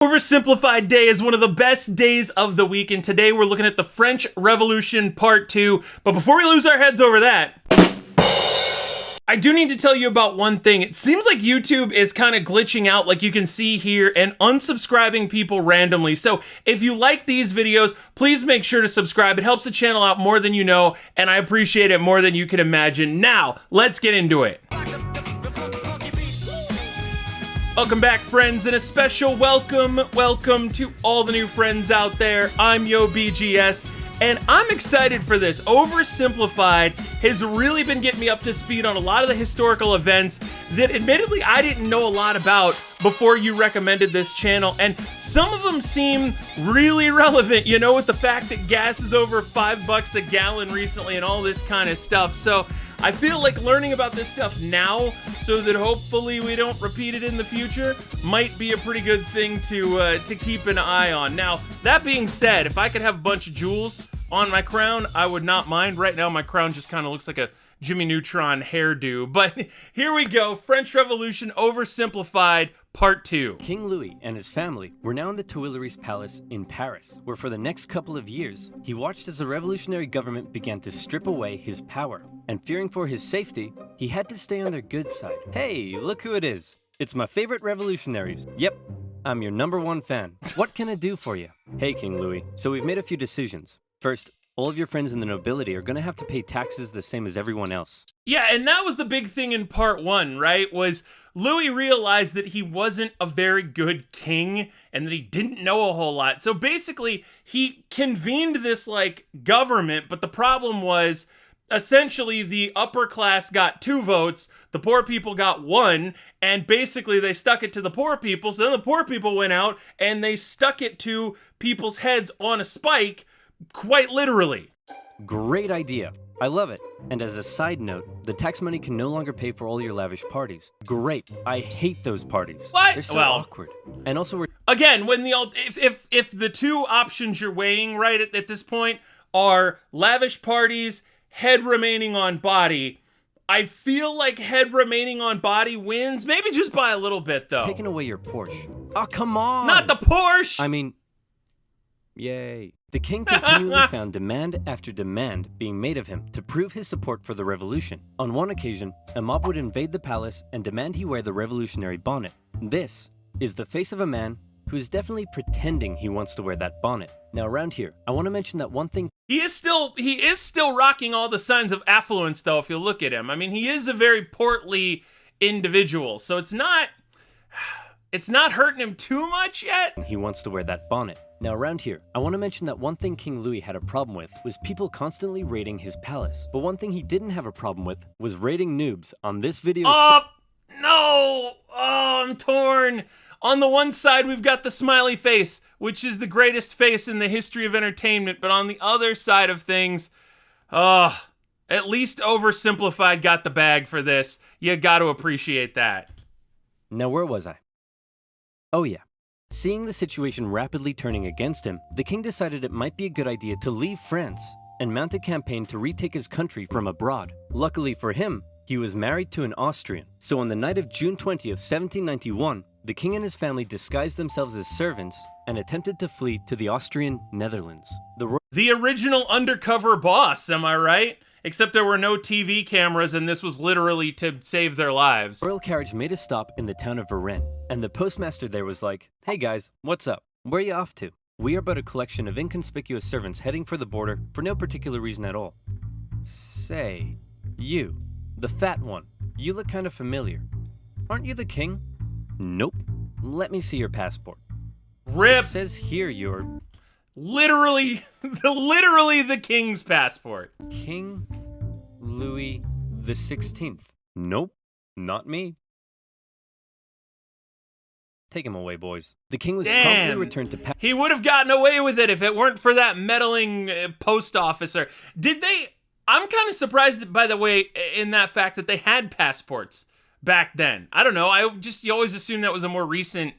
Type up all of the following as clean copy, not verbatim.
Oversimplified Day is one of the best days of the week, and today we're looking at the French Revolution Part 2. But before we lose our heads over that, I do need to tell you about one thing. It seems like YouTube is kind of glitching out, like you can see here, and unsubscribing people randomly. So if you like these videos, please make sure to subscribe. It helps the channel out more than you know, and I appreciate it more than you can imagine. Now, let's get into it. Welcome back, friends, and a special welcome to all the new friends out there. I'm YoBGS, and I'm excited for this. Oversimplified has really been getting me up to speed on a lot of the historical events that admittedly I didn't know a lot about before you recommended this channel, and some of them seem really relevant, you know, with the fact that gas is over $5 a gallon recently and all this kind of stuff. So I feel like learning about this stuff now so that hopefully we don't repeat it in the future might be a pretty good thing to keep an eye on. Now, that being said, if I could have a bunch of jewels on my crown, I would not mind. Right now, my crown just kind of looks like a Jimmy Neutron hairdo. But here we go, French Revolution Oversimplified Part 2. King Louis and his family were now in the Tuileries Palace in Paris, where for the next couple of years, he watched as the revolutionary government began to strip away his power. And fearing for his safety, he had to stay on their good side. Hey, look who it is. It's my favorite revolutionaries. Yep, I'm your #1 fan. What can I do for you? Hey, King Louis, so we've made a few decisions. First, all of your friends in the nobility are gonna have to pay taxes the same as everyone else. Yeah, and that was the big thing in Part 1, right? Was Louis realized that he wasn't a very good king and that he didn't know a whole lot. So basically, he convened this, like, government, but the problem was essentially the upper class got 2 votes, the poor people got 1, and basically they stuck it to the poor people. So then the poor people went out and they stuck it to people's heads on a spike, quite literally. Great idea. I love it. And as a side note, the tax money can no longer pay for all your lavish parties. Great. I hate those parties. What? They're so awkward. And also we're... Again, when if the two options you're weighing right at this point are lavish parties, head remaining on body, I feel like head remaining on body wins, maybe just by a little bit though. Taking away your Porsche. Oh, come on! Not the Porsche! I mean, yay. The king continually found demand after demand being made of him to prove his support for the revolution. On one occasion, a mob would invade the palace and demand he wear the revolutionary bonnet. This is the face of a man who is definitely pretending he wants to wear that bonnet. Now around here, I want to mention that one thing. He is still rocking all the signs of affluence though, if you look at him. I mean, he is a very portly individual, so it's not hurting him too much yet. He wants to wear that bonnet. Now around here, I want to mention that one thing King Louis had a problem with was people constantly raiding his palace. But one thing he didn't have a problem with was raiding noobs on this video. Oh, no! Oh, I'm torn. On the one side, we've got the smiley face, which is the greatest face in the history of entertainment. But on the other side of things, at least Oversimplified got the bag for this. You got to appreciate that. Now, where was I? Oh yeah. Seeing the situation rapidly turning against him, the king decided it might be a good idea to leave France and mount a campaign to retake his country from abroad. Luckily for him, he was married to an Austrian. So on the night of June 20th, 1791, the king and his family disguised themselves as servants and attempted to flee to the Austrian Netherlands. The original undercover boss, am I right? Except there were no TV cameras and this was literally to save their lives. The royal carriage made a stop in the town of Varennes, and the postmaster there was like, "Hey guys, what's up? Where are you off to? We are but a collection of inconspicuous servants heading for the border for no particular reason at all." Say, you, the fat one, you look kind of familiar. Aren't you the king? Nope. Let me see your passport. RIP. It says here you're... Literally the king's passport. King Louis the 16th. Nope, not me. Take him away, boys. The king was promptly returned to Paris. He would have gotten away with it if it weren't for that meddling post officer. Did they... I'm kind of surprised, by the way, in that fact that they had passports back then. I don't know. You always assumed that was a more recent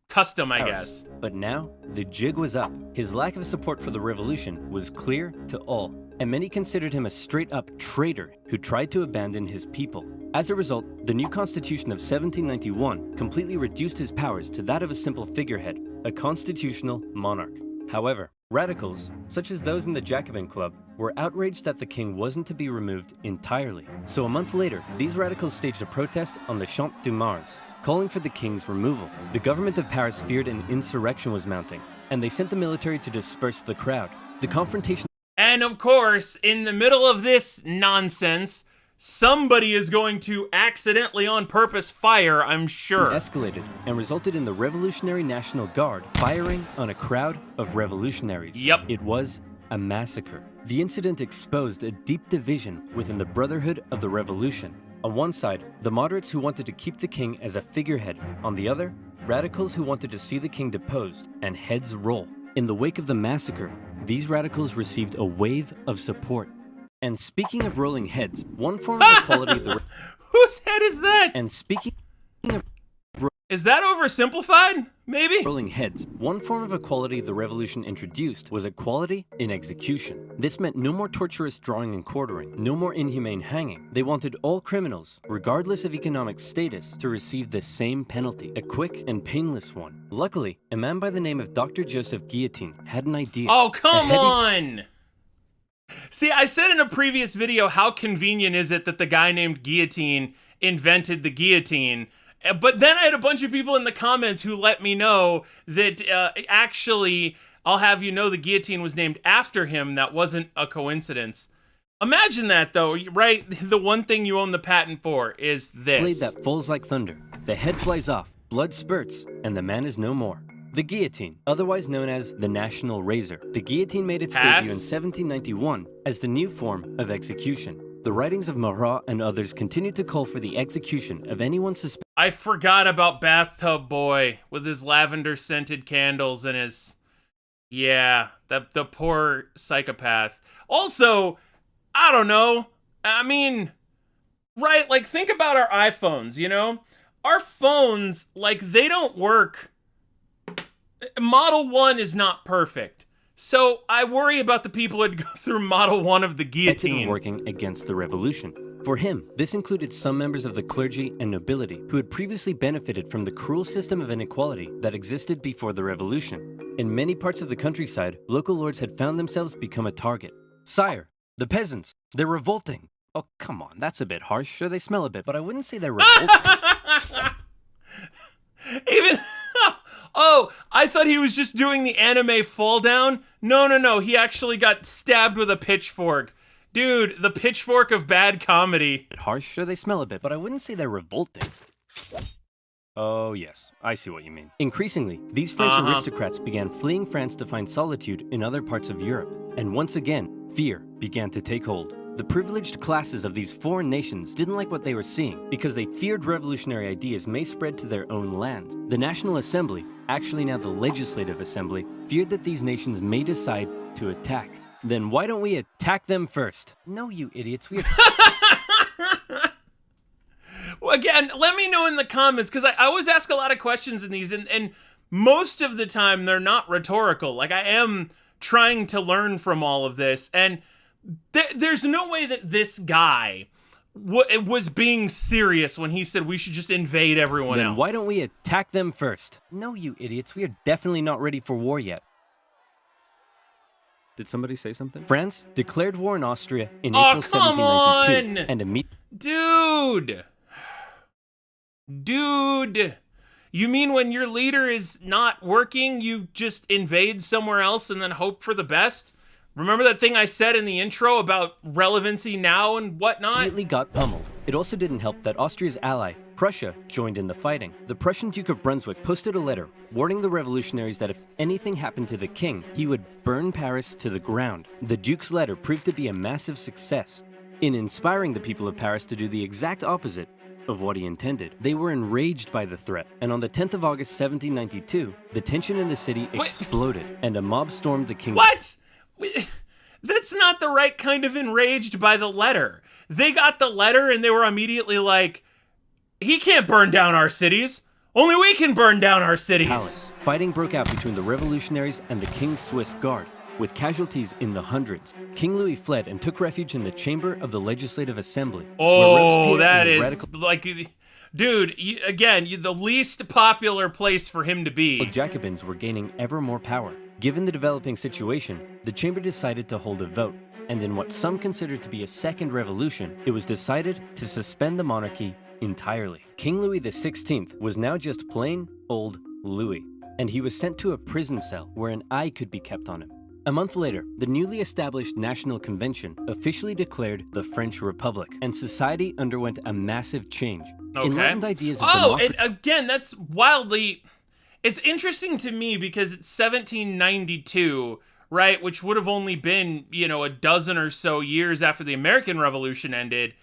custom, I guess. But now, the jig was up. His lack of support for the revolution was clear to all, and many considered him a straight-up traitor who tried to abandon his people. As a result, the new constitution of 1791 completely reduced his powers to that of a simple figurehead, a constitutional monarch. However, radicals, such as those in the Jacobin Club, were outraged that the king wasn't to be removed entirely. So a month later, these radicals staged a protest on the Champ de Mars, calling for the king's removal. The government of Paris feared an insurrection was mounting, and they sent the military to disperse the crowd. The confrontation... And of course, in the middle of this nonsense, somebody is going to accidentally on purpose fire, I'm sure. Escalated and resulted in the Revolutionary National Guard firing on a crowd of revolutionaries. Yep. It was a massacre. The incident exposed a deep division within the Brotherhood of the Revolution. On one side, the moderates who wanted to keep the king as a figurehead. On the other, radicals who wanted to see the king deposed and heads roll. In the wake of the massacre, these radicals received a wave of support. And speaking of rolling heads, one form of equality the Whose head is that? And speaking of is that oversimplified? Maybe? rolling heads, one form of equality the revolution introduced was equality in execution. This meant no more torturous drawing and quartering, no more inhumane hanging. They wanted all criminals, regardless of economic status, to receive the same penalty, a quick and painless one. Luckily, a man by the name of Dr. Joseph Guillotine had an idea. Oh, come on! See, I said in a previous video how convenient is it that the guy named Guillotine invented the guillotine, but then I had a bunch of people in the comments who let me know that actually, I'll have you know the guillotine was named after him. That wasn't a coincidence. Imagine that though, right? The one thing you own the patent for is this. Blade that falls like thunder. The head flies off, blood spurts, and the man is no more. The guillotine, otherwise known as the national razor. The guillotine made its debut in 1791 as the new form of execution. The writings of Marat and others continued to call for the execution of anyone suspected. I forgot about Bathtub Boy with his lavender-scented candles and his... Yeah, the poor psychopath. Also, I don't know. I mean, right, like, think about our iPhones, you know? Our phones, like, they don't work... Model 1 is not perfect. So I worry about the people that go through Model 1 of the guillotine. Working against the revolution. For him, this included some members of the clergy and nobility who had previously benefited from the cruel system of inequality that existed before the revolution. In many parts of the countryside, local lords had found themselves become a target. Sire, the peasants, they're revolting. Oh, come on, that's a bit harsh. Sure, they smell a bit, but I wouldn't say they're revolting. Even... Oh, I thought he was just doing the anime fall down. No, he actually got stabbed with a pitchfork. Dude, the pitchfork of bad comedy. Harsh, sure they smell a bit, but I wouldn't say they're revolting. Oh yes, I see what you mean. Increasingly, these French aristocrats began fleeing France to find solitude in other parts of Europe. And once again, fear began to take hold. The privileged classes of these foreign nations didn't like what they were seeing because they feared revolutionary ideas may spread to their own lands. The National Assembly, actually now the Legislative Assembly, feared that these nations may decide to attack. Then why don't we attack them first? No, you idiots, we... Well, again, let me know in the comments, because I always ask a lot of questions in these, and most of the time they're not rhetorical. Like, I am trying to learn from all of this, and there's no way that this guy was being serious when he said we should just invade everyone else. Then why don't we attack them first? No, you idiots, we are definitely not ready for war yet. Did somebody say something? France declared war on Austria in April 1792, and immediately... Dude, you mean when your leader is not working, you just invade somewhere else and then hope for the best? Remember that thing I said in the intro about relevancy now and whatnot? Immediately got pummeled. It also didn't help that Austria's ally, Prussia, joined in the fighting. The Prussian Duke of Brunswick posted a letter warning the revolutionaries that if anything happened to the king, he would burn Paris to the ground. The Duke's letter proved to be a massive success in inspiring the people of Paris to do the exact opposite of what he intended. They were enraged by the threat, and on the 10th of August 1792, the tension in the city exploded, and a mob stormed the kingdom. What? That's not the right kind of enraged by the letter. They got the letter and they were immediately like, he can't burn down our cities. Only we can burn down our cities. Palace. Fighting broke out between the revolutionaries and the king's Swiss guard, with casualties in the hundreds. King Louis fled and took refuge in the chamber of the Legislative Assembly. Oh, that is like... Dude, the least popular place for him to be. The Jacobins were gaining ever more power. Given the developing situation, the chamber decided to hold a vote, and in what some considered to be a second revolution, it was decided to suspend the monarchy entirely. King Louis XVI was now just plain old Louis, and he was sent to a prison cell where an eye could be kept on him. A month later, the newly established National Convention officially declared the French Republic, and society underwent a massive change. Okay. Enlightened ideas of and again, that's wildly... It's interesting to me because it's 1792, right, which would have only been, a dozen or so years after the American Revolution ended.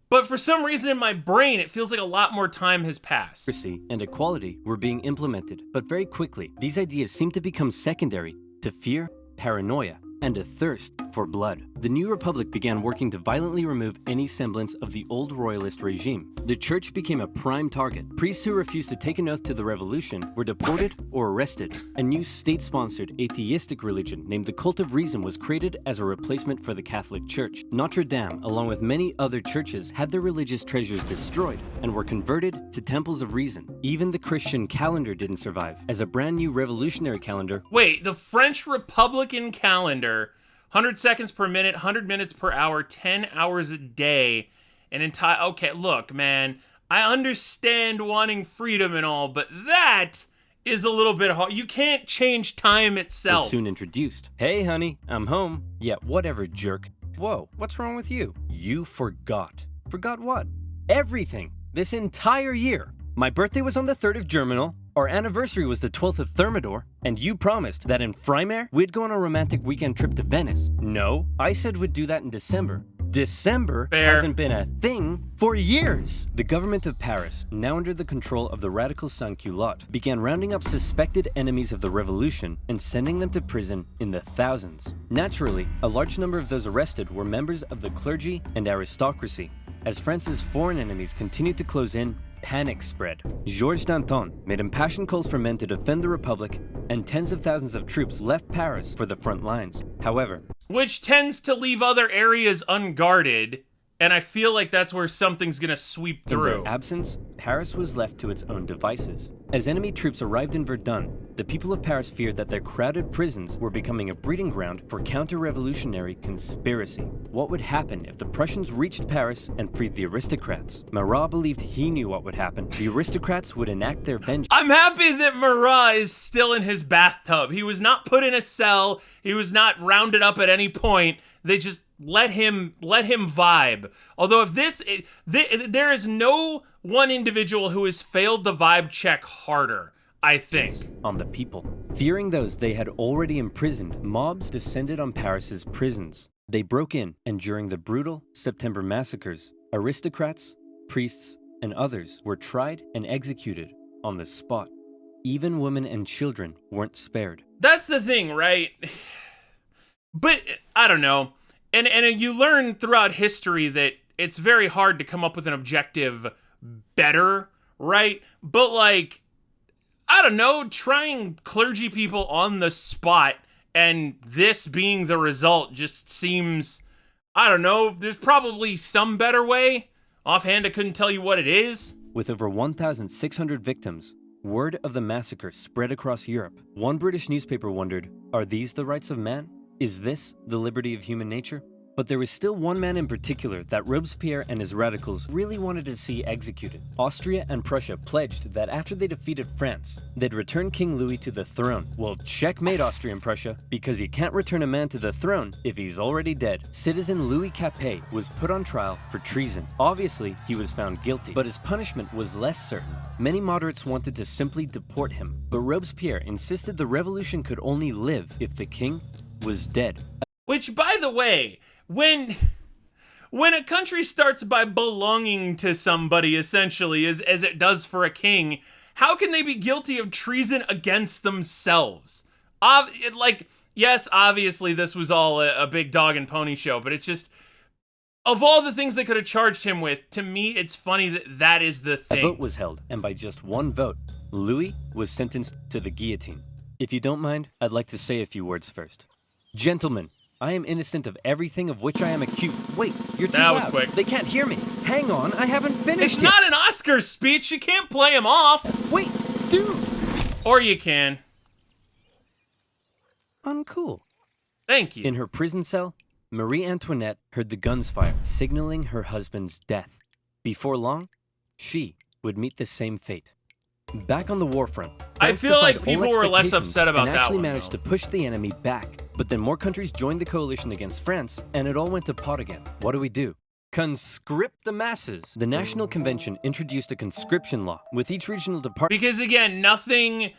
But for some reason in my brain, it feels like a lot more time has passed. Democracy and equality were being implemented, but very quickly, these ideas seemed to become secondary to fear, paranoia, and a thirst for blood. The new republic began working to violently remove any semblance of the old royalist regime. The church became a prime target. Priests who refused to take an oath to the revolution were deported or arrested. A new state-sponsored atheistic religion named the Cult of Reason was created as a replacement for the Catholic Church. Notre Dame, along with many other churches, had their religious treasures destroyed and were converted to temples of reason. Even the Christian calendar didn't survive, as a brand new revolutionary calendar... Wait, the French Republican calendar, 100 seconds per minute, 100 minutes per hour, 10 hours a day, an entire... Okay, look, man, I understand wanting freedom and all, but that is a little bit hard. You can't change time itself. Was soon introduced. Hey, honey, I'm home. Yeah, whatever, jerk. Whoa, what's wrong with you? You forgot. Forgot what? Everything. This entire year. My birthday was on the 3rd of Germinal. Our anniversary was the 12th of Thermidor, and you promised that in Frimaire, we'd go on a romantic weekend trip to Venice. No, I said we'd do that in December. December hasn't been a thing for years. The government of Paris, now under the control of the radical sans-culottes, began rounding up suspected enemies of the revolution and sending them to prison in the thousands. Naturally, a large number of those arrested were members of the clergy and aristocracy. As France's foreign enemies continued to close in, panic spread. Georges Danton made impassioned calls for men to defend the Republic, and tens of thousands of troops left Paris for the front lines. However, which tends to leave other areas unguarded, and I feel like that's where something's gonna sweep through. In their absence, Paris was left to its own devices. As enemy troops arrived in Verdun, the people of Paris feared that their crowded prisons were becoming a breeding ground for counter-revolutionary conspiracy. What would happen if the Prussians reached Paris and freed the aristocrats? Marat believed he knew what would happen. The aristocrats would enact their vengeance. I'm happy that Marat is still in his bathtub. He was not put in a cell. He was not rounded up at any point. They just let him vibe. Although if there is no one individual who has failed the vibe check harder, I think. On the people. Fearing those they had already imprisoned, mobs descended on Paris's prisons. They broke in, and during the brutal September massacres, aristocrats, priests, and others were tried and executed on the spot. Even women and children weren't spared. That's the thing, right? But, I don't know. And you learn throughout history that it's very hard to come up with an objective better, right? But like, I don't know, trying clergy people on the spot and this being the result just seems, I don't know, there's probably some better way. Offhand, I couldn't tell you what it is. With over 1,600 victims, word of the massacre spread across Europe. One British newspaper wondered, are these the rights of man? Is this the liberty of human nature? But there was still one man in particular that Robespierre and his radicals really wanted to see executed. Austria and Prussia pledged that after they defeated France, they'd return King Louis to the throne. Well, checkmate Austria and Prussia, because you can't return a man to the throne if he's already dead. Citizen Louis Capet was put on trial for treason. Obviously, he was found guilty, but his punishment was less certain. Many moderates wanted to simply deport him, but Robespierre insisted the revolution could only live if the king was dead. Which, by the way, when a country starts by belonging to somebody, essentially, as it does for a king, how can they be guilty of treason against themselves? Yes, obviously this was all a big dog and pony show, but it's just, of all the things they could have charged him with, to me, it's funny that is the thing. A vote was held, and by just one vote, Louis was sentenced to the guillotine. If you don't mind, I'd like to say a few words first. Gentlemen, I am innocent of everything of which I am accused. Wait, you're too That loud. was quick. They can't hear me. Hang on, I haven't finished It's yet. not an Oscar speech. You can't play him off. Wait, dude. Or you can. Uncool. Thank you. In her prison cell, Marie Antoinette heard the guns fire, signaling her husband's death. Before long, she would meet the same fate. Back on the war front, I France feel like defied all people were less expectations upset about and that actually one, managed though. to push the enemy back. But then more countries joined the coalition against France, and it all went to pot again. What do? Conscript the masses. The National Convention introduced a conscription law, with each regional department Because again, nothing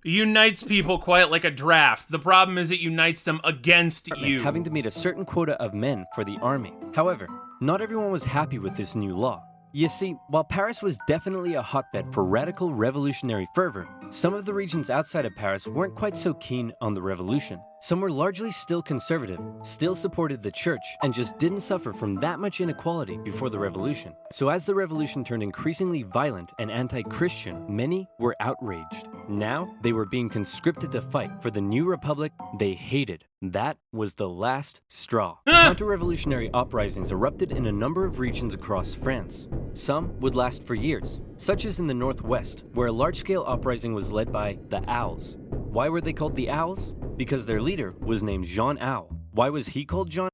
unites people quite like a draft. The problem is it unites them against you. having to meet a certain quota of men for the army. However, not everyone was happy with this new law. You see, while Paris was definitely a hotbed for radical revolutionary fervor, some of the regions outside of Paris weren't quite so keen on the revolution. Some were largely still conservative, still supported the church, and just didn't suffer from that much inequality before the revolution. So as the revolution turned increasingly violent and anti-Christian, many were outraged. Now, they were being conscripted to fight for the new republic they hated. That was the last straw. Counter-revolutionary uprisings erupted in a number of regions across France. Some would last for years, such as in the northwest, where a large-scale uprising was led by the Owls. Why were they called the Owls? Because their leader was named Jean Owl. Why was he called Jean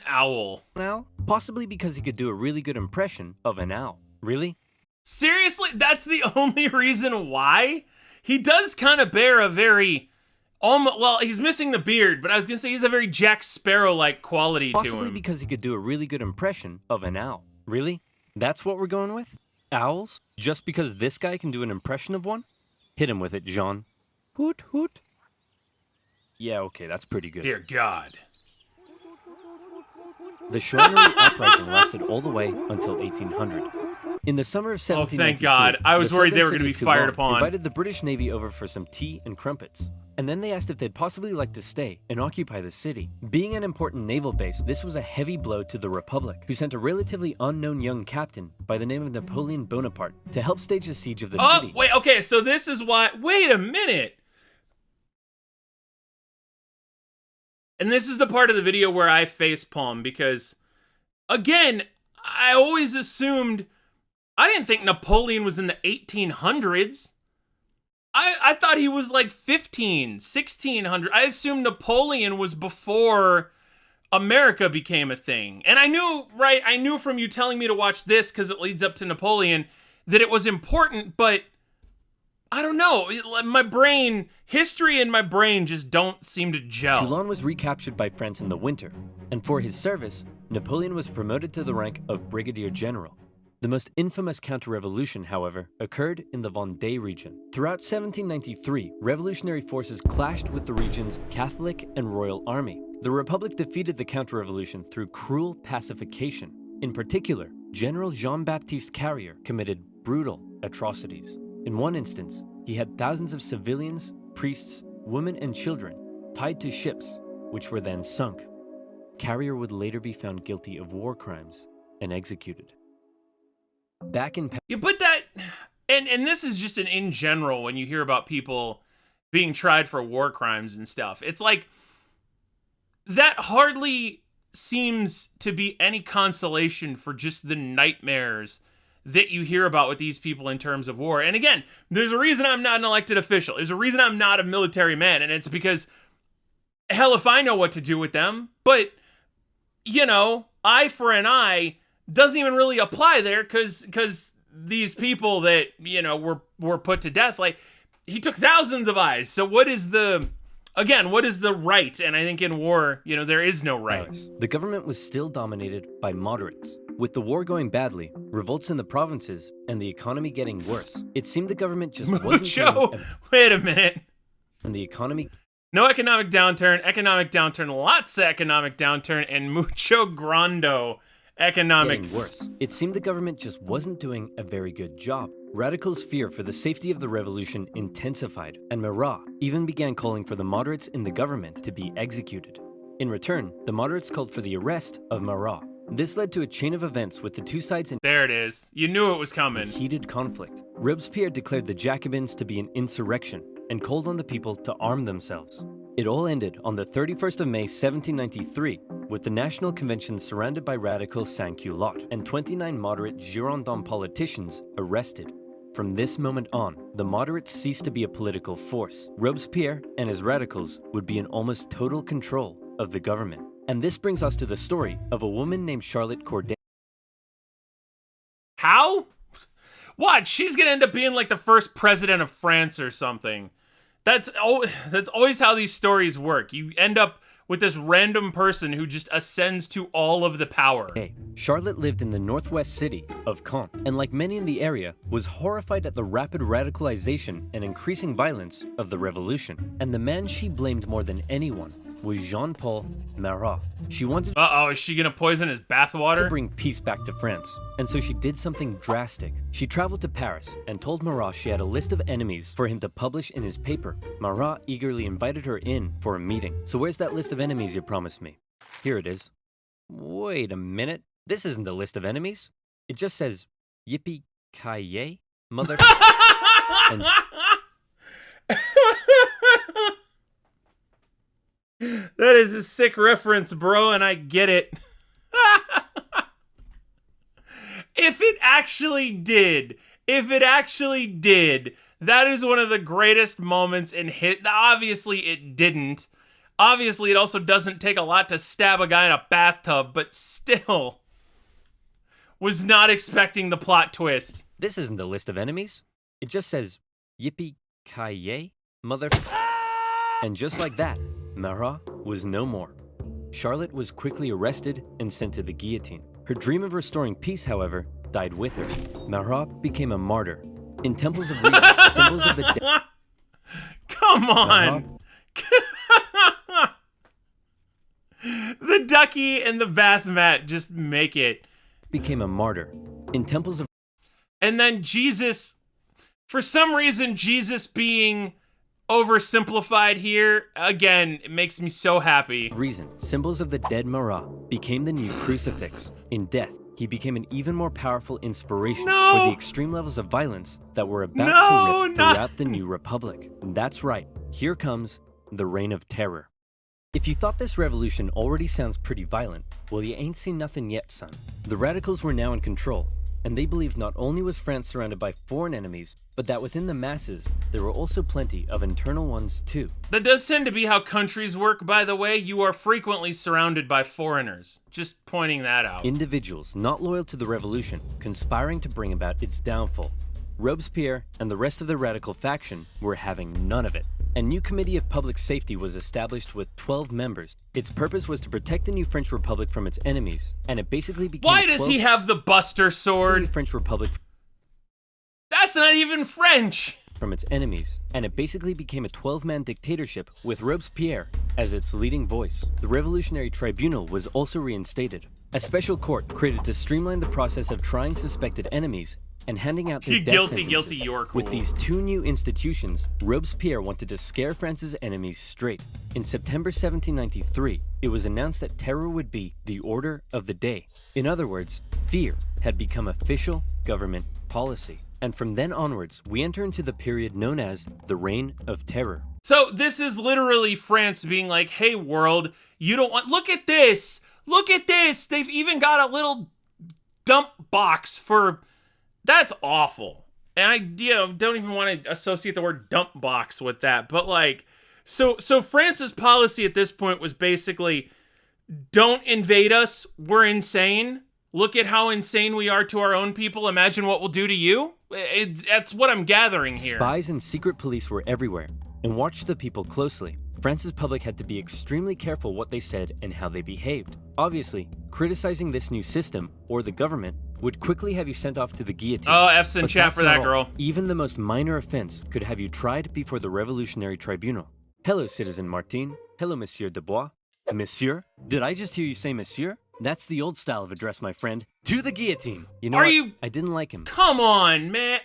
Owl? Owl? Possibly because he could do a really good impression of an owl. Really? Seriously? That's the only reason why? He does kind of bear a very... well, he's missing the beard, but I was going to say he's a very Jack Sparrow-like quality to him. Possibly because he could do a really good impression of an owl. Really? That's what we're going with? Owls? Just because this guy can do an impression of one? Hit him with it, Jean. Hoot, hoot. Yeah, okay, that's pretty good. Dear God. The Chouannerie uprising lasted all the way until 1800. In the summer of 1793, thank God. I was the worried they were southern going to be city of fired Toulon upon. invited the British Navy over for some tea and crumpets. And then they asked if they'd possibly like to stay and occupy the city. Being an important naval base, this was a heavy blow to the Republic, who sent a relatively unknown young captain by the name of Napoleon Bonaparte to help stage the siege of the city. Wait, okay, so this is why... Wait a minute! And this is the part of the video where I facepalm, because, again, I always assumed... I didn't think Napoleon was in the 1800s. I thought he was like 1600. I assumed Napoleon was before America became a thing. And I knew from you telling me to watch this, because it leads up to Napoleon, that it was important, but I don't know. History and my brain just don't seem to gel. Toulon was recaptured by France in the winter, and for his service, Napoleon was promoted to the rank of Brigadier General. The most infamous counter-revolution, however, occurred in the Vendée region. Throughout 1793, revolutionary forces clashed with the region's Catholic and Royal Army. The Republic defeated the counter-revolution through cruel pacification. In particular, General Jean-Baptiste Carrier committed brutal atrocities. In one instance, he had thousands of civilians, priests, women, and children tied to ships, which were then sunk. Carrier would later be found guilty of war crimes and executed. Back in Yeah, but that, and this is just in general, when you hear about people being tried for war crimes and stuff, it's like, that hardly seems to be any consolation for just the nightmares that you hear about with these people in terms of war. And again, there's a reason I'm not an elected official. There's a reason I'm not a military man, and it's because, hell if I know what to do with them, but, you know, eye for an eye doesn't even really apply there, because these people that, you know, were put to death, like, he took thousands of eyes. So what is the right? And I think in war, you know, there is no right. The government was still dominated by moderates. With the war going badly, revolts in the provinces, and the economy getting worse, it seemed the government just wasn't doing Wait a minute. And the economy... No economic downturn, lots of economic downturn, and mucho grande economic... Getting worse. It seemed the government just wasn't doing a very good job. Radicals' fear for the safety of the revolution intensified, and Marat even began calling for the moderates in the government to be executed. In return, the moderates called for the arrest of Marat. This led to a chain of events with the two sides in There it is. You knew it was coming. heated conflict. Robespierre declared the Jacobins to be an insurrection and called on the people to arm themselves. It all ended on the 31st of May 1793, with the National Convention surrounded by radical sans-culottes and 29 moderate Girondin politicians arrested. From this moment on, the moderates ceased to be a political force. Robespierre and his radicals would be in almost total control of the government. And this brings us to the story of a woman named Charlotte Corday. How? What? She's gonna end up being like the first president of France or something. That's always how these stories work. You end up with this random person who just ascends to all of the power. Charlotte lived in the northwest city of Caen, and like many in the area, was horrified at the rapid radicalization and increasing violence of the revolution. And the man she blamed more than anyone was Jean-Paul Marat. She wanted is she gonna poison his bathwater? to bring peace back to France, and so she did something drastic. She traveled to Paris and told Marat she had a list of enemies for him to publish in his paper. Marat eagerly invited her in for a meeting. So where's that list of enemies you promised me? Here it is. Wait a minute. This isn't a list of enemies. It just says, yippee-ki-yay, mother... and... That is a sick reference, bro, and I get it. If it actually did, that is one of the greatest moments in hit. Obviously, it didn't. Obviously, it also doesn't take a lot to stab a guy in a bathtub, but still, was not expecting the plot twist. This isn't a list of enemies. It just says, yippee-ki-yay, mother... And just like that, Marat was no more. Charlotte was quickly arrested and sent to the guillotine. Her dream of restoring peace, however, died with her. Marat became a martyr. In temples of reason, symbols of the dead... Come on! The ducky and the bath mat just make it. Became a martyr. In temples of... And then Jesus, for some reason, Jesus being oversimplified here, again, it makes me so happy. Reason, symbols of the dead Marat became the new crucifix. In death, he became an even more powerful inspiration for the extreme levels of violence that were about to rip throughout the new republic. And that's right, here comes the Reign of Terror. If you thought this revolution already sounds pretty violent, well, you ain't seen nothing yet, son. The radicals were now in control, and they believed not only was France surrounded by foreign enemies, but that within the masses, there were also plenty of internal ones too. That does tend to be how countries work, by the way. You are frequently surrounded by foreigners. Just pointing that out. Individuals not loyal to the revolution, conspiring to bring about its downfall. Robespierre and the rest of the radical faction were having none of it. A new committee of public safety was established with 12 members. Its purpose was to protect the new French Republic from its enemies, and it basically became Why does he have the Buster Sword? The French Republic... That's not even French! From its enemies, and it basically became a 12-man dictatorship with Robespierre as its leading voice. The Revolutionary Tribunal was also reinstated, a special court created to streamline the process of trying suspected enemies and handing out their death sentences. You're cool. With these two new institutions, Robespierre wanted to scare France's enemies straight. In September 1793, it was announced that terror would be the order of the day. In other words, fear had become official government policy. And from then onwards, we enter into the period known as the Reign of Terror. So this is literally France being like, hey world, you don't want, look at this, they've even got a little dump box for, that's awful. And I, don't even want to associate the word dump box with that, but like, so France's policy at this point was basically, don't invade us, we're insane. Look at how insane we are to our own people. Imagine what we'll do to you. That's what I'm gathering here. Spies and secret police were everywhere and watched the people closely. France's public had to be extremely careful what they said and how they behaved. Obviously, criticizing this new system or the government would quickly have you sent off to the guillotine. Oh, F's in chat for that girl. Even the most minor offense could have you tried before the Revolutionary Tribunal. Hello, Citizen Martin. Hello, Monsieur Dubois. Monsieur? Did I just hear you say Monsieur? That's the old style of address, my friend. To the guillotine. You know what? I didn't like him. Come on, man.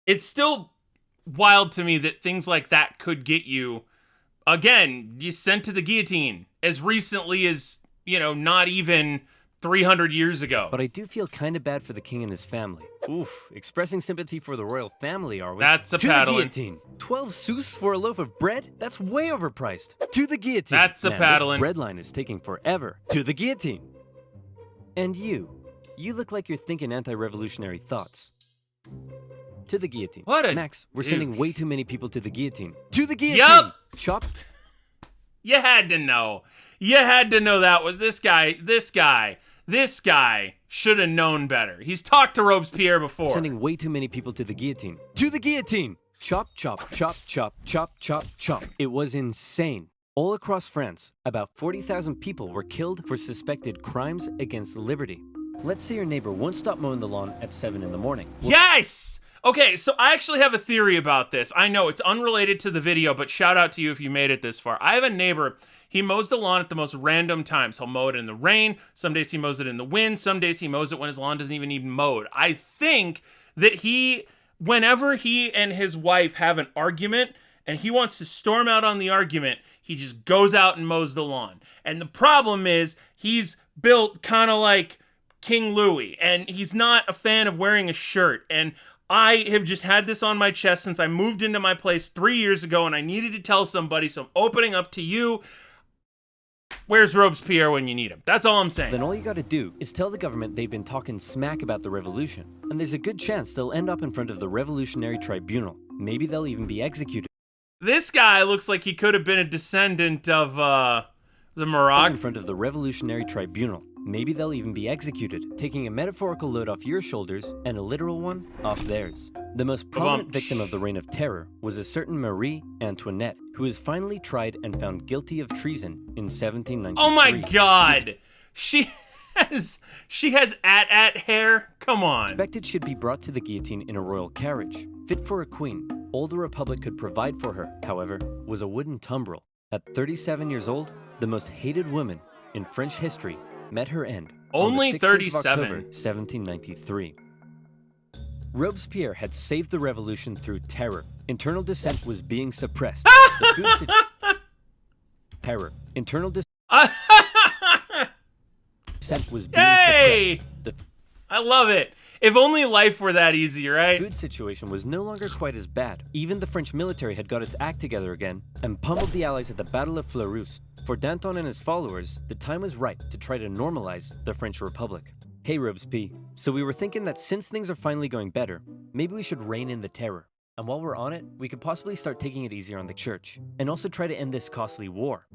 It's still wild to me that things like that could get you, again, you sent to the guillotine as recently as, not even 300 years ago. But I do feel kind of bad for the king and his family. Oof, expressing sympathy for the royal family, are we? That's a To paddling. the guillotine. 12 sous for a loaf of bread? That's way overpriced. To the guillotine. That's a Man, paddling. This bread line is taking forever. To the guillotine. And you look like you're thinking anti-revolutionary thoughts. To the guillotine. What a Max, we're douche. sending way too many people to the guillotine. To the guillotine. Yup. Chopped. You had to know. You had to know that was this guy. This guy should have known better. He's talked to Robespierre before. Sending way too many people to the guillotine. To the guillotine! Chop, chop, chop, chop, chop, chop, chop. It was insane. All across France, about 40,000 people were killed for suspected crimes against liberty. Let's say your neighbor won't stop mowing the lawn at 7 in the morning. Yes! Okay, so I actually have a theory about this. I know it's unrelated to the video, but shout out to you if you made it this far. I have a neighbor. He mows the lawn at the most random times. He'll mow it in the rain. Some days he mows it in the wind. Some days he mows it when his lawn doesn't even need mowed. I think that whenever he and his wife have an argument and he wants to storm out on the argument, he just goes out and mows the lawn. And the problem is he's built kind of like King Louis, and he's not a fan of wearing a shirt. And I have just had this on my chest since I moved into my place 3 years ago, and I needed to tell somebody, so I'm opening up to you. Where's Robespierre when you need him? That's all I'm saying. Then all you gotta do is tell the government they've been talking smack about the revolution, and there's a good chance they'll end up in front of the Revolutionary Tribunal. Maybe they'll even be executed. This guy looks like he could have been a descendant of, the Marat. In front of the Revolutionary Tribunal. Maybe they'll even be executed, taking a metaphorical load off your shoulders and a literal one off theirs. The most prominent victim of the Reign of Terror was a certain Marie Antoinette, who was finally tried and found guilty of treason in 1793. Oh my god! She has at hair? Come on. Suspected she'd be brought to the guillotine in a royal carriage, fit for a queen. All the Republic could provide for her, however, was a wooden tumbril. At 37 years old, the most hated woman in French history met her end. Only on the 16th of 37. October, 1793. Robespierre had saved the revolution through terror. Internal dissent was being suppressed. The food terror. Internal dissent was being Yay! suppressed. I love it. If only life were that easy, right? The food situation was no longer quite as bad. Even the French military had got its act together again and pummeled the Allies at the Battle of Fleurus. For Danton and his followers, the time was right to try to normalize the French Republic. Hey Robespierre, so we were thinking that since things are finally going better, maybe we should rein in the terror. And while we're on it, we could possibly start taking it easier on the church, and also try to end this costly war.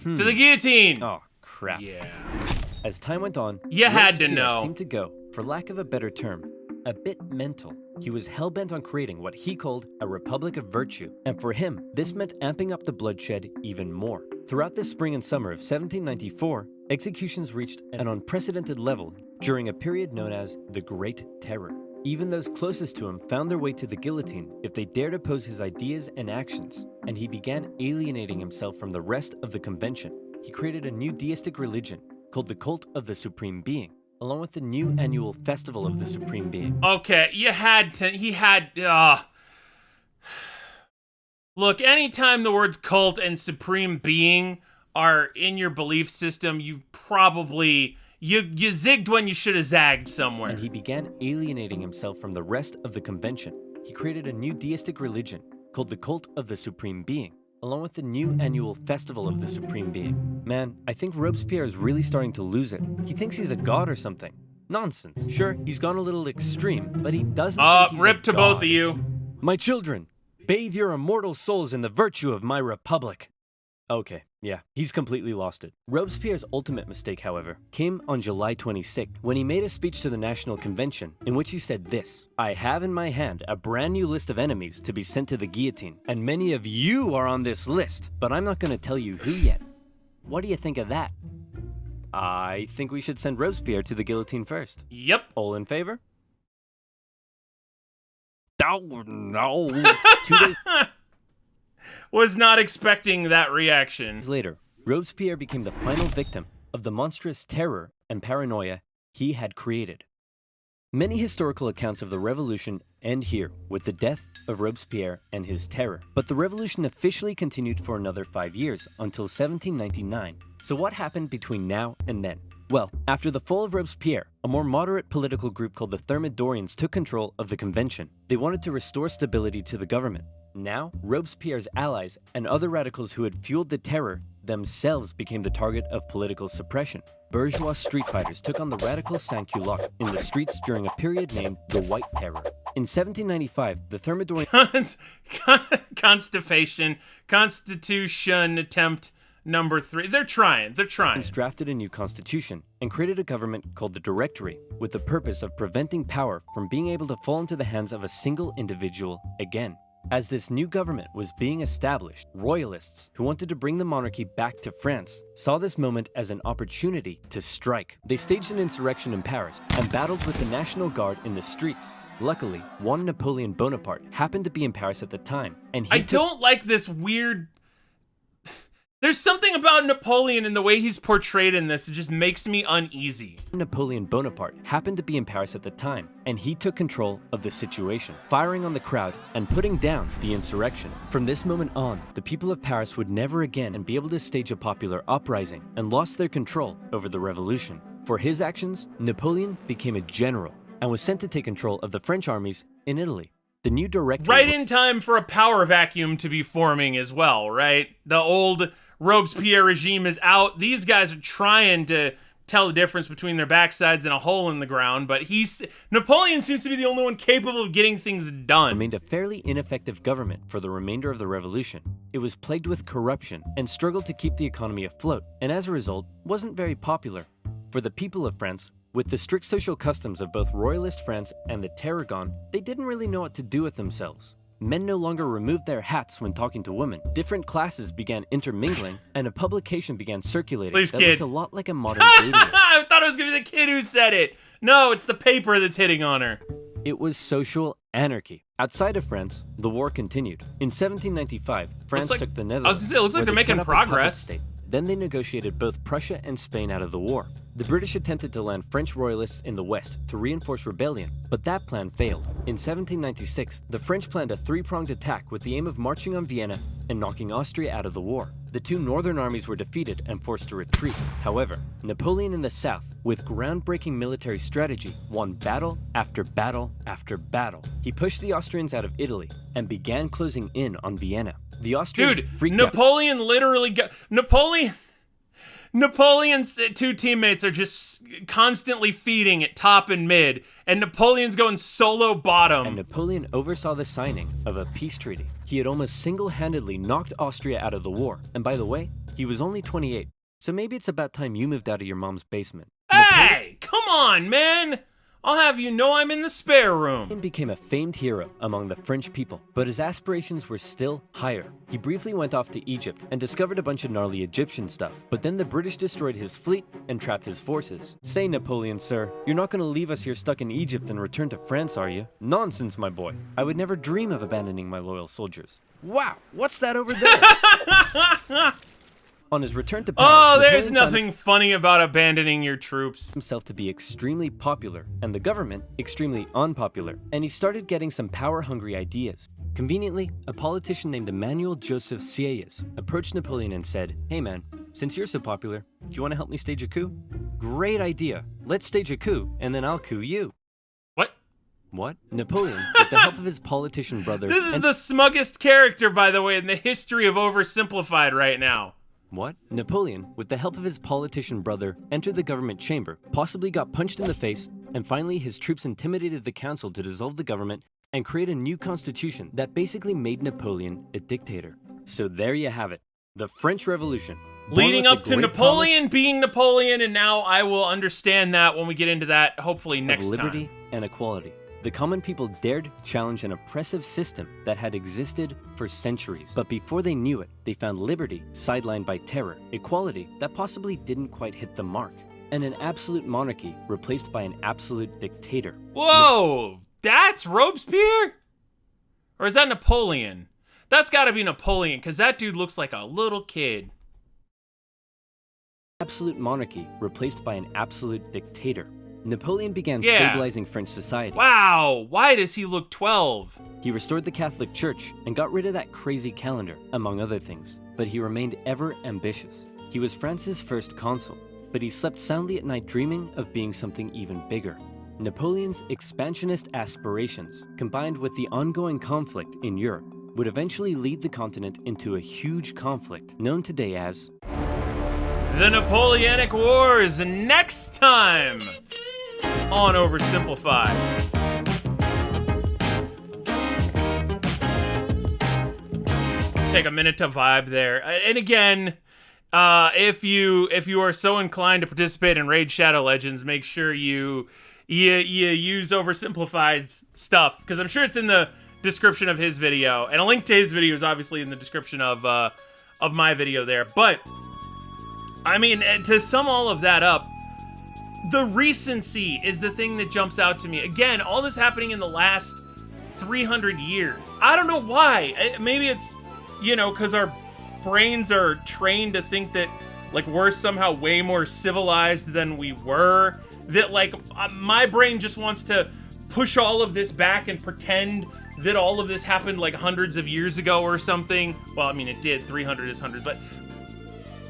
To the guillotine! Oh, crap. Yeah. As time went on, You had to Robespierre know. seemed to go, for lack of a better term, a bit mental. He was hell-bent on creating what he called a republic of virtue, and for him, this meant amping up the bloodshed even more. Throughout the spring and summer of 1794, executions reached an unprecedented level during a period known as the Great Terror. Even those closest to him found their way to the guillotine if they dared oppose his ideas and actions, and he began alienating himself from the rest of the convention. He created a new deistic religion called the Cult of the Supreme Being, along with the new annual Festival of the Supreme Being. Okay, Look, anytime the words cult and supreme being are in your belief system, you probably, you zigged when you should have zagged somewhere. And he began alienating himself from the rest of the convention. He created a new deistic religion called the Cult of the Supreme Being, along with the new annual Festival of the Supreme Being. Man, I think Robespierre is really starting to lose it. He thinks he's a god or something. Nonsense. Sure, he's gone a little extreme, but he doesn't think he's rip a to both god. of you. My children, bathe your immortal souls in the virtue of my republic. Okay, yeah, he's completely lost it. Robespierre's ultimate mistake, however, came on July 26th, when he made a speech to the National Convention, in which he said this: I have in my hand a brand new list of enemies to be sent to the guillotine, and many of you are on this list, but I'm not gonna tell you who yet. What do you think of that? I think we should send Robespierre to the guillotine first. Yep. All in favor? Oh, no. 2 days Was not expecting that reaction. later, Robespierre became the final victim of the monstrous terror and paranoia he had created. Many historical accounts of the revolution end here with the death of Robespierre and his terror. But the revolution officially continued for another 5 years, until 1799. So what happened between now and then? Well, after the fall of Robespierre, a more moderate political group called the Thermidorians took control of the convention. They wanted to restore stability to the government. Now, Robespierre's allies and other radicals who had fueled the terror themselves became the target of political suppression. Bourgeois street fighters took on the radical sans-culottes in the streets during a period named the White Terror. In 1795, the Thermidorian Constitution attempt number 3. They're trying. drafted a new constitution and created a government called the Directory with the purpose of preventing power from being able to fall into the hands of a single individual again. As this new government was being established, royalists who wanted to bring the monarchy back to France saw this moment as an opportunity to strike. They staged an insurrection in Paris and battled with the National Guard in the streets. Luckily, one Napoleon Bonaparte happened to be in Paris at the time, and I don't like this weird... There's something about Napoleon and the way he's portrayed in this that just makes me uneasy. Napoleon Bonaparte happened to be in Paris at the time, and he took control of the situation, firing on the crowd and putting down the insurrection. From this moment on, the people of Paris would never again be able to stage a popular uprising and lost their control over the revolution. For his actions, Napoleon became a general and was sent to take control of the French armies in Italy. The new director... Right in time for a power vacuum to be forming as well, right? The old Robespierre regime is out. These guys are trying to tell the difference between their backsides and a hole in the ground, but Napoleon seems to be the only one capable of getting things done. Remained a fairly ineffective government for the remainder of the revolution. It was plagued with corruption and struggled to keep the economy afloat, and as a result, wasn't very popular. For the people of France, with the strict social customs of both royalist France and the terror gone, they didn't really know what to do with themselves. Men no longer removed their hats when talking to women. Different classes began intermingling, and a publication began circulating that looked a lot like a modern dating. I thought it was going to be the kid who said it. No, it's the paper that's hitting on her. It was social anarchy. Outside of France, the war continued. In 1795, France took the Netherlands. I was going to say, it looks like they're making progress. Then they negotiated both Prussia and Spain out of the war. The British attempted to land French royalists in the west to reinforce rebellion, but that plan failed. In 1796, the French planned a three-pronged attack with the aim of marching on Vienna and knocking Austria out of the war. The two northern armies were defeated and forced to retreat. However, Napoleon in the south, with groundbreaking military strategy, won battle after battle after battle. He pushed the Austrians out of Italy and began closing in on Vienna. The Austrians freaked out. Napoleon's two teammates are just constantly feeding at top and mid, and Napoleon's going solo bottom. And Napoleon oversaw the signing of a peace treaty. He had almost single-handedly knocked Austria out of the war. And by the way, he was only 28, so maybe it's about time you moved out of your mom's basement. Hey, come on, man! I'll have you know I'm in the spare room. He became a famed hero among the French people, but his aspirations were still higher. He briefly went off to Egypt and discovered a bunch of gnarly Egyptian stuff, but then the British destroyed his fleet and trapped his forces. Say, Napoleon, sir, you're not gonna leave us here stuck in Egypt and return to France, are you? Nonsense, my boy. I would never dream of abandoning my loyal soldiers. Wow, what's that over there? On his return to Paris, there's nothing funny about abandoning your troops. Himself to be extremely popular, and the government extremely unpopular, and he started getting some power-hungry ideas. Conveniently, a politician named Emmanuel Joseph Sieyès approached Napoleon and said, "Hey man, since you're so popular, do you want to help me stage a coup?" "Great idea. Let's stage a coup, and then I'll coup you." What? Napoleon, with the help of his politician brother... This is the smuggest character, by the way, in the history of OverSimplified right now. What? Napoleon, with the help of his politician brother, entered the government chamber, possibly got punched in the face, and finally his troops intimidated the council to dissolve the government and create a new constitution that basically made Napoleon a dictator. So there you have it, the French Revolution. Leading up to Napoleon being Napoleon, and now I will understand that when we get into that, hopefully next time. Liberty and equality. The common people dared challenge an oppressive system that had existed for centuries. But before they knew it, they found liberty sidelined by terror, equality that possibly didn't quite hit the mark, and an absolute monarchy replaced by an absolute dictator. Whoa! That's Robespierre? Or is that Napoleon? That's gotta be Napoleon, because that dude looks like a little kid. Absolute monarchy replaced by an absolute dictator. Napoleon began stabilizing French society. Wow, why does he look 12? He restored the Catholic Church and got rid of that crazy calendar, among other things. But he remained ever ambitious. He was France's first consul. but he slept soundly at night dreaming of being something even bigger. Napoleon's expansionist aspirations, combined with the ongoing conflict in Europe, would eventually lead the continent into a huge conflict known today as the Napoleonic Wars, next time on OverSimplified. Take a minute to vibe there. And again, if you are so inclined to participate in Raid Shadow Legends, make sure you use OverSimplified's stuff, because I'm sure it's in the description of his video, and a link to his video is obviously in the description of my video there. But I mean, to sum all of that up, the recency is the thing that jumps out to me. Again, all this happening in the last 300 years. I don't know why. Maybe it's, you know, because our brains are trained to think that, like, we're somehow way more civilized than we were. That, like, my brain just wants to push all of this back and pretend that all of this happened, like, hundreds of years ago or something. Well, I mean, it did. 300 is 100, but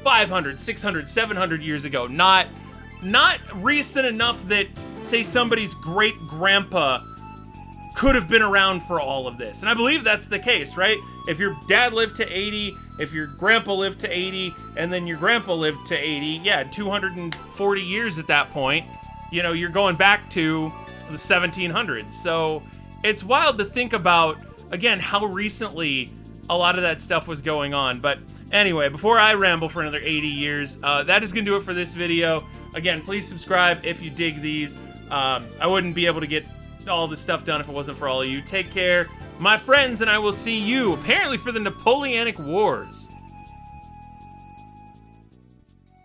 500, 600, 700 years ago. Not recent enough that, say, somebody's great-grandpa could have been around for all of this. And I believe that's the case, right? If your dad lived to 80, if your grandpa lived to 80, and then your grandpa lived to 80, yeah, 240 years at that point, you know, you're going back to the 1700s. So it's wild to think about, again, how recently a lot of that stuff was going on. But anyway, before I ramble for another 80 years, that is going to do it for this video. Again, please subscribe if you dig these. I wouldn't be able to get all this stuff done if it wasn't for all of you. Take care, my friends, and I will see you, apparently, for the Napoleonic Wars.